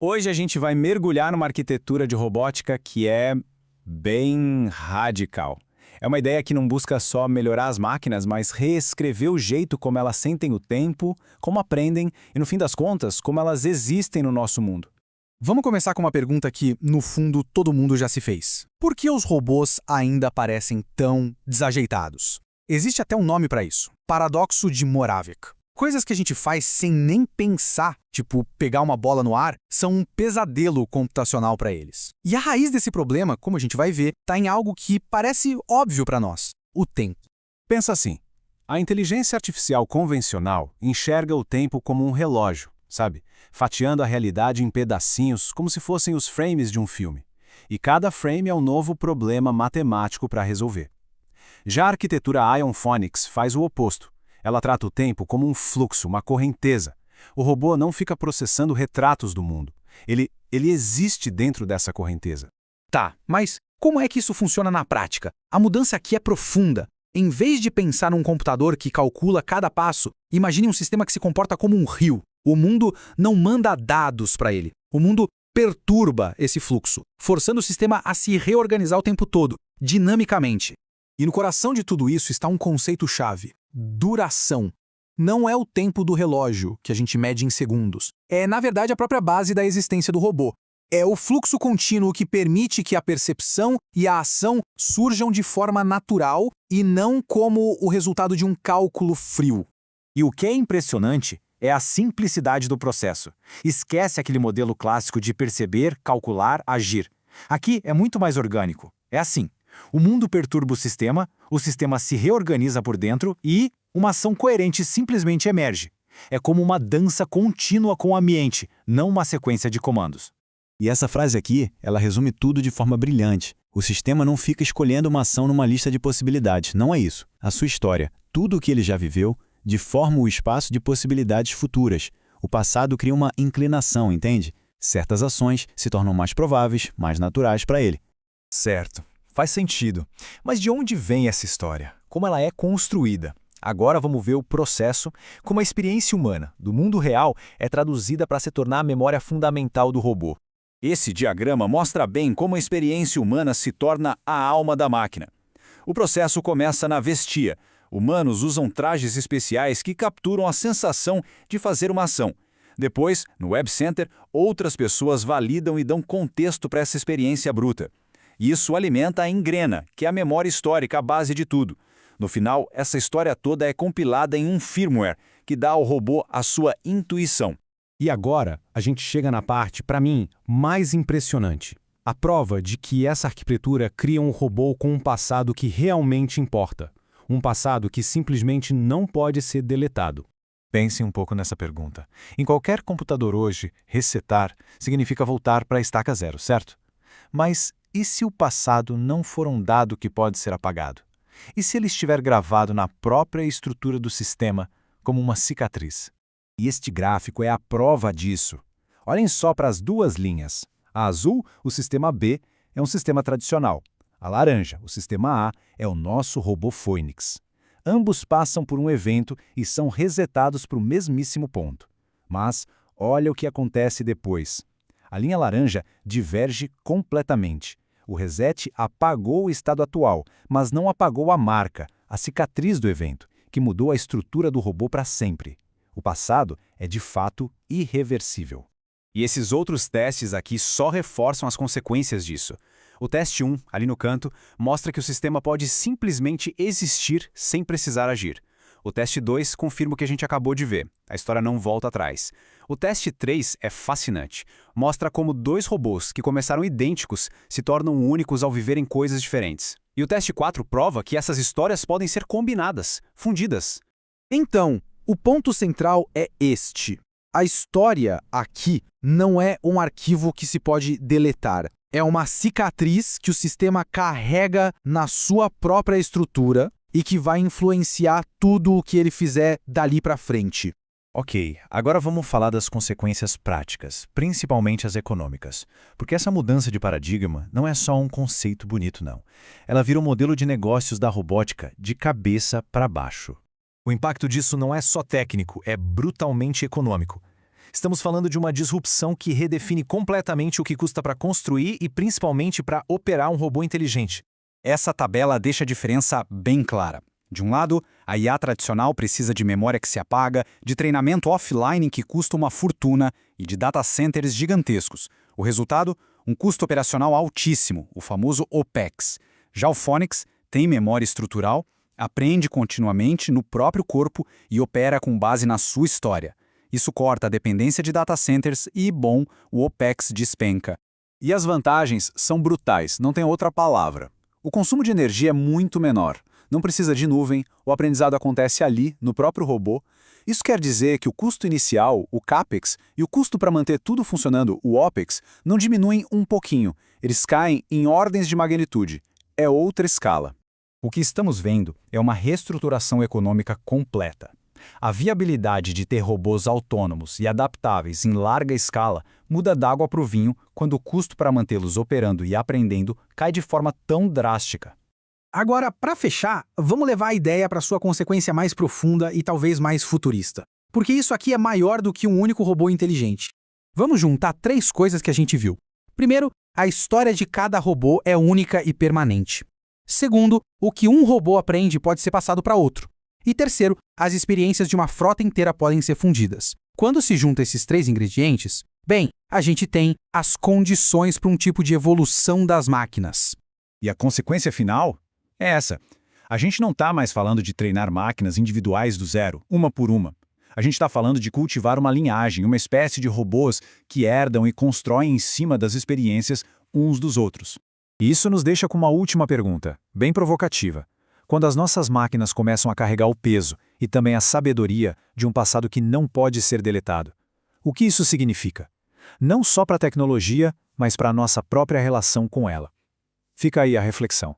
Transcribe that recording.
Hoje a gente vai mergulhar numa arquitetura de robótica que é bem radical. É uma ideia que não busca só melhorar as máquinas, mas reescrever o jeito como elas sentem o tempo, como aprendem e, no fim das contas, como elas existem no nosso mundo. Vamos começar com uma pergunta que, no fundo, todo mundo já se fez. Por que os robôs ainda parecem tão desajeitados? Existe até um nome para isso: paradoxo de Moravec. Coisas que a gente faz sem nem pensar, tipo pegar uma bola no ar, são um pesadelo computacional para eles. E a raiz desse problema, como a gente vai ver, está em algo que parece óbvio para nós: o tempo. Pensa assim, a inteligência artificial convencional enxerga o tempo como um relógio, sabe? Fatiando a realidade em pedacinhos como se fossem os frames de um filme. E cada frame é um novo problema matemático para resolver. Já a arquitetura Ion Phonics faz o oposto. Ela trata o tempo como um fluxo, uma correnteza. O robô não fica processando retratos do mundo. Ele existe dentro dessa correnteza. Tá, mas como é que isso funciona na prática? A mudança aqui é profunda. Em vez de pensar num computador que calcula cada passo, imagine um sistema que se comporta como um rio. O mundo não manda dados para ele. O mundo perturba esse fluxo, forçando o sistema a se reorganizar o tempo todo, dinamicamente. E no coração de tudo isso está um conceito-chave: duração. Não é o tempo do relógio, que a gente mede em segundos. É, na verdade, a própria base da existência do robô. É o fluxo contínuo que permite que a percepção e a ação surjam de forma natural e não como o resultado de um cálculo frio. E o que é impressionante é a simplicidade do processo. Esquece aquele modelo clássico de perceber, calcular, agir. Aqui é muito mais orgânico. É assim: o mundo perturba o sistema se reorganiza por dentro e uma ação coerente simplesmente emerge. É como uma dança contínua com o ambiente, não uma sequência de comandos. E essa frase aqui, ela resume tudo de forma brilhante. O sistema não fica escolhendo uma ação numa lista de possibilidades, não é isso. A sua história, tudo o que ele já viveu, deforma o espaço de possibilidades futuras. O passado cria uma inclinação, entende? Certas ações se tornam mais prováveis, mais naturais para ele. Certo, faz sentido. Mas de onde vem essa história? Como ela é construída? Agora vamos ver o processo, como a experiência humana do mundo real é traduzida para se tornar a memória fundamental do robô. Esse diagrama mostra bem como a experiência humana se torna a alma da máquina. O processo começa na vestia. Humanos usam trajes especiais que capturam a sensação de fazer uma ação. Depois, no Web Center, outras pessoas validam e dão contexto para essa experiência bruta. Isso alimenta a engrena, que é a memória histórica, a base de tudo. No final, essa história toda é compilada em um firmware, que dá ao robô a sua intuição. E agora, a gente chega na parte, para mim, mais impressionante. A prova de que essa arquitetura cria um robô com um passado que realmente importa. Um passado que simplesmente não pode ser deletado. Pense um pouco nessa pergunta. Em qualquer computador hoje, resetar significa voltar para a estaca zero, certo? Mas e se o passado não for um dado que pode ser apagado? E se ele estiver gravado na própria estrutura do sistema como uma cicatriz? E este gráfico é a prova disso. Olhem só para as duas linhas. A azul, o sistema B, é um sistema tradicional. A laranja, o sistema A, é o nosso robô Phoenix. Ambos passam por um evento e são resetados para o mesmíssimo ponto. Mas olha o que acontece depois. A linha laranja diverge completamente. O reset apagou o estado atual, mas não apagou a marca, a cicatriz do evento, que mudou a estrutura do robô para sempre. O passado é de fato irreversível. E esses outros testes aqui só reforçam as consequências disso. O teste 1, ali no canto, mostra que o sistema pode simplesmente existir sem precisar agir. O teste 2 confirma o que a gente acabou de ver. A história não volta atrás. O teste 3 é fascinante. Mostra como dois robôs que começaram idênticos se tornam únicos ao viverem coisas diferentes. E o teste 4 prova que essas histórias podem ser combinadas, fundidas. Então, o ponto central é este. A história aqui não é um arquivo que se pode deletar. É uma cicatriz que o sistema carrega na sua própria estrutura e que vai influenciar tudo o que ele fizer dali para frente. Ok, agora vamos falar das consequências práticas, principalmente as econômicas. Porque essa mudança de paradigma não é só um conceito bonito, não. Ela vira um modelo de negócios da robótica de cabeça para baixo. O impacto disso não é só técnico, é brutalmente econômico. Estamos falando de uma disrupção que redefine completamente o que custa para construir e principalmente para operar um robô inteligente. Essa tabela deixa a diferença bem clara. De um lado, a IA tradicional precisa de memória que se apaga, de treinamento offline que custa uma fortuna e de data centers gigantescos. O resultado? Um custo operacional altíssimo, o famoso OPEX. Já o Phoenix tem memória estrutural, aprende continuamente no próprio corpo e opera com base na sua história. Isso corta a dependência de data centers e, bom, o OPEX despenca. E as vantagens são brutais, não tem outra palavra. O consumo de energia é muito menor. Não precisa de nuvem, o aprendizado acontece ali, no próprio robô. Isso quer dizer que o custo inicial, o CAPEX, e o custo para manter tudo funcionando, o OPEX, não diminuem um pouquinho. Eles caem em ordens de magnitude. É outra escala. O que estamos vendo é uma reestruturação econômica completa. A viabilidade de ter robôs autônomos e adaptáveis em larga escala muda d'água para o vinho quando o custo para mantê-los operando e aprendendo cai de forma tão drástica. Agora, para fechar, vamos levar a ideia para sua consequência mais profunda e talvez mais futurista. Porque isso aqui é maior do que um único robô inteligente. Vamos juntar 3 coisas que a gente viu. Primeiro, a história de cada robô é única e permanente. Segundo, o que um robô aprende pode ser passado para outro. E terceiro, as experiências de uma frota inteira podem ser fundidas. Quando se junta esses 3 ingredientes, bem, a gente tem as condições para um tipo de evolução das máquinas. E a consequência final é essa. A gente não está mais falando de treinar máquinas individuais do zero, uma por uma. A gente está falando de cultivar uma linhagem, uma espécie de robôs que herdam e constroem em cima das experiências uns dos outros. E isso nos deixa com uma última pergunta, bem provocativa. Quando as nossas máquinas começam a carregar o peso e também a sabedoria de um passado que não pode ser deletado, o que isso significa? Não só para a tecnologia, mas para a nossa própria relação com ela. Fica aí a reflexão.